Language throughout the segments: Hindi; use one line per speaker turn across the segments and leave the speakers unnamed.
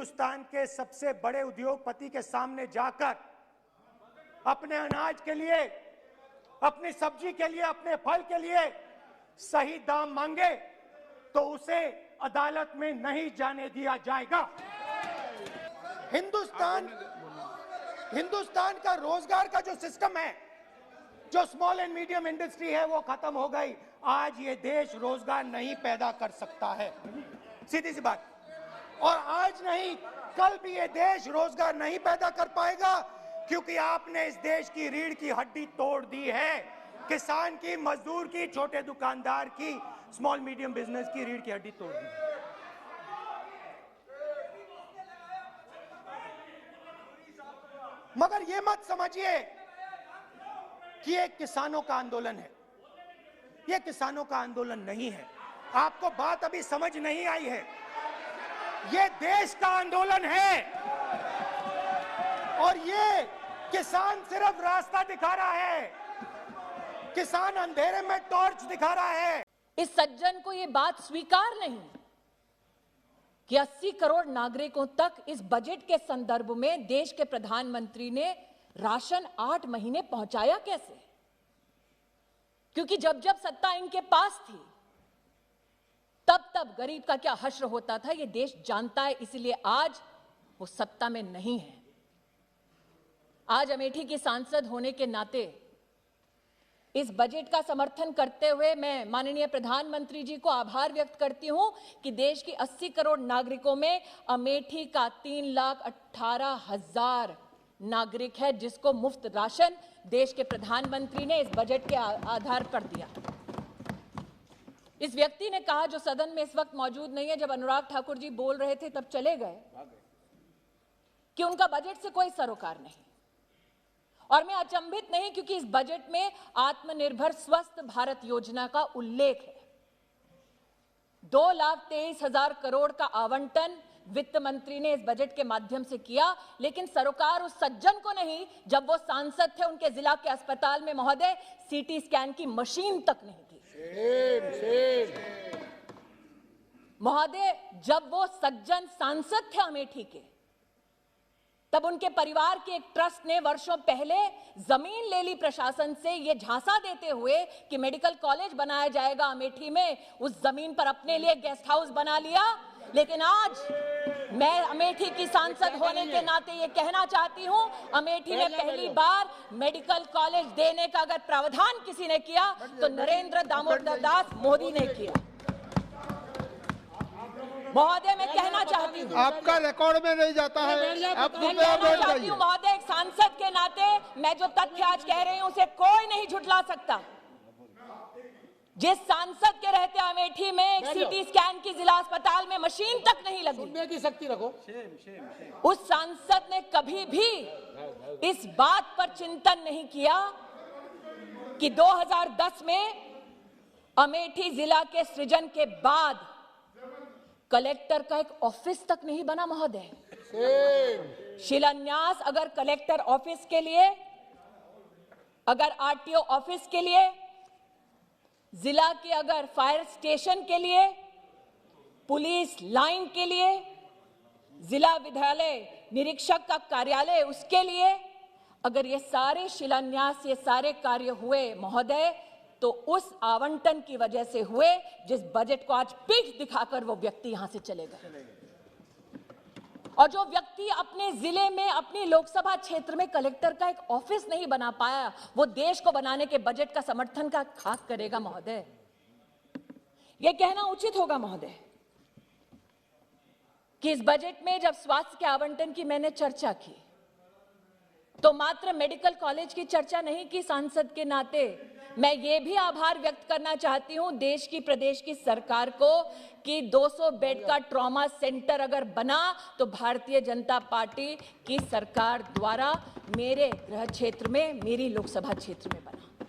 हिंदुस्तान के सबसे बड़े उद्योगपति के सामने जाकर अपने अनाज के लिए, अपनी सब्जी के लिए, अपने फल के लिए सही दाम मांगे तो उसे अदालत में नहीं जाने दिया जाएगा। हिंदुस्तान का रोजगार का जो सिस्टम है, जो स्मॉल एंड मीडियम इंडस्ट्री है, वो खत्म हो गई। आज ये देश रोजगार नहीं पैदा कर सकता है, सीधी सी बात। और आज नहीं, कल भी ये देश रोजगार नहीं पैदा कर पाएगा, क्योंकि आपने इस देश की रीढ़ की हड्डी तोड़ दी है। किसान की, मजदूर की, छोटे दुकानदार की, स्मॉल मीडियम बिजनेस की रीढ़ की हड्डी तोड़ दी। मगर ये मत समझिए कि ये किसानों का आंदोलन है। ये किसानों का आंदोलन नहीं है। आपको बात अभी समझ नहीं आई है। ये देश का आंदोलन है और ये किसान सिर्फ रास्ता दिखा रहा है। किसान अंधेरे में टॉर्च दिखा रहा है।
इस सज्जन को ये बात स्वीकार नहीं कि 80 करोड़ नागरिकों तक इस बजट के संदर्भ में देश के प्रधानमंत्री ने राशन 8 महीने पहुंचाया कैसे? क्योंकि जब जब सत्ता इनके पास थी तब तब गरीब का क्या हश्र होता था ये देश जानता है। इसलिए आज वो सत्ता में नहीं है। आज अमेठी की सांसद होने के नाते इस बजट का समर्थन करते हुए मैं माननीय प्रधानमंत्री जी को आभार व्यक्त करती हूं कि देश की 80 करोड़ नागरिकों में अमेठी का 3,18,000 नागरिक है जिसको मुफ्त राशन देश के प्रधानमंत्री ने इस बजट के आधार पर दिया। इस व्यक्ति ने कहा, जो सदन में इस वक्त मौजूद नहीं है, जब अनुराग ठाकुर जी बोल रहे थे तब चले गए, कि उनका बजट से कोई सरोकार नहीं। और मैं अचंभित नहीं, क्योंकि इस बजट में आत्मनिर्भर स्वस्थ भारत योजना का उल्लेख है। 2,23,000 करोड़ का आवंटन वित्त मंत्री ने इस बजट के माध्यम से किया, लेकिन सरोकार उस सज्जन को नहीं जब वो सांसद थे। उनके जिला के अस्पताल में महोदय सीटी स्कैन की मशीन तक नहीं थी। महोदय, जब वो सज्जन सांसद थे अमेठी के, तब उनके परिवार के एक ट्रस्ट ने वर्षों पहले जमीन ले ली प्रशासन से, ये झांसा देते हुए कि मेडिकल कॉलेज बनाया जाएगा अमेठी में। उस जमीन पर अपने लिए गेस्ट हाउस बना लिया। लेकिन आज मैं अमेठी की सांसद होने के नाते ये कहना चाहती हूं, अमेठी में पहली बार मेडिकल कॉलेज देने का अगर प्रावधान किसी ने किया तो नरेंद्र दामोदर दास मोदी ने किया। महोदय, मैं कहना चाहती हूँ,
आपका रिकॉर्ड में नहीं जाता है। आप
मैं कहना चाहती हूँ महोदय, एक सांसद के नाते मैं जो तथ्य आज कह रही हूँ उसे कोई नहीं झुठला सकता। जिस सांसद के रहते अमेठी में एक सीटी स्कैन की जिला अस्पताल में मशीन तक नहीं लगी,
सुनने की शक्ति रखो,
उस सांसद ने कभी भी इस बात पर चिंतन नहीं किया कि 2010 में अमेठी जिला के सृजन के बाद कलेक्टर का एक ऑफिस तक नहीं बना। महोदय, शिलान्यास अगर कलेक्टर ऑफिस के लिए, अगर आरटीओ ऑफिस के लिए, जिला के अगर फायर स्टेशन के लिए, पुलिस लाइन के लिए, जिला विद्यालय निरीक्षक का कार्यालय उसके लिए, अगर ये सारे शिलान्यास, ये सारे कार्य हुए महोदय, तो उस आवंटन की वजह से हुए जिस बजट को आज पीठ दिखाकर वो व्यक्ति यहां से चले गए। और जो व्यक्ति अपने जिले में, अपनी लोकसभा क्षेत्र में कलेक्टर का एक ऑफिस नहीं बना पाया, वो देश को बनाने के बजट का समर्थन का खाक करेगा। महोदय, ये कहना उचित होगा महोदय कि इस बजट में जब स्वास्थ्य के आवंटन की मैंने चर्चा की तो मात्र मेडिकल कॉलेज की चर्चा नहीं की। सांसद के नाते मैं ये भी आभार व्यक्त करना चाहती हूं देश की, प्रदेश की सरकार को कि 200 बेड का ट्रॉमा सेंटर अगर बना तो भारतीय जनता पार्टी की सरकार द्वारा मेरे गृह क्षेत्र में, मेरी लोकसभा क्षेत्र में बना।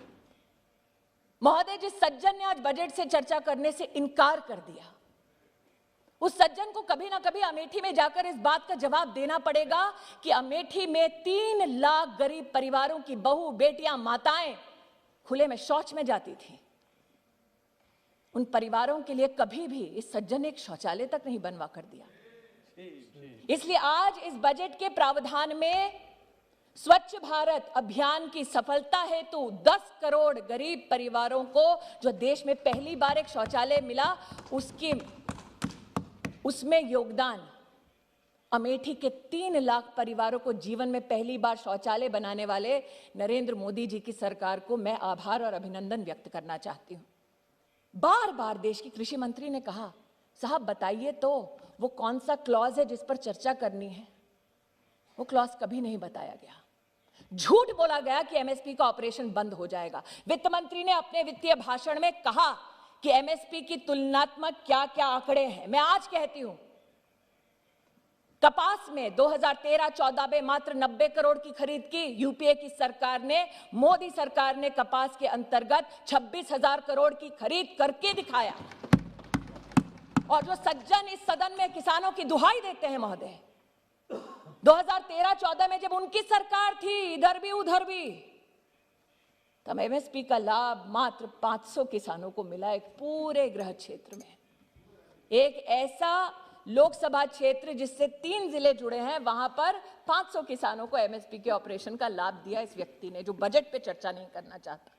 महोदय, जिस सज्जन ने आज बजट से चर्चा करने से इनकार कर दिया, उस सज्जन को कभी ना कभी अमेठी में जाकर इस बात का जवाब देना पड़ेगा कि अमेठी में 3 लाख गरीब परिवारों की बहू, बेटियां, माताएं खुले में शौच में जाती थी। उन परिवारों के लिए कभी भी इस सज्जन ने एक शौचालय तक नहीं बनवा कर दिया। इसलिए आज इस बजट के प्रावधान में स्वच्छ भारत अभियान की सफलता हेतु 10 करोड़ गरीब परिवारों को जो देश में पहली बार एक शौचालय मिला, उसमें योगदान अमेठी के 3 लाख परिवारों को जीवन में पहली बार शौचालय बनाने वाले नरेंद्र मोदी जी की सरकार को मैं आभार और अभिनंदन व्यक्त करना चाहती हूं। बार बार देश की कृषि मंत्री ने कहा, साहब बताइए तो वो कौन सा क्लॉज है जिस पर चर्चा करनी है। वो क्लॉज कभी नहीं बताया गया। झूठ बोला गया कि एमएसपी का ऑपरेशन बंद हो जाएगा। वित्त मंत्री ने अपने वित्तीय भाषण में कहा कि एमएसपी की तुलनात्मक क्या क्या आंकड़े हैं। मैं आज कहती हूं, कपास में 2013-14 में मात्र 90 करोड़ की खरीद की यूपीए की सरकार ने। मोदी सरकार ने कपास के अंतर्गत 26,000 करोड़ की खरीद करके दिखाया। और जो सज्जन इस सदन में किसानों की दुहाई देते हैं महोदय, 2013-14 में जब उनकी सरकार थी, इधर भी उधर भी, तब एमएसपी का लाभ मात्र 500 किसानों को मिला एक पूरे गृह क्षेत्र में। एक ऐसा लोकसभा क्षेत्र जिससे 3 जिले जुड़े हैं, वहां पर 500 किसानों को एमएसपी के ऑपरेशन का लाभ दिया इस व्यक्ति ने, जो बजट पे चर्चा नहीं करना चाहता।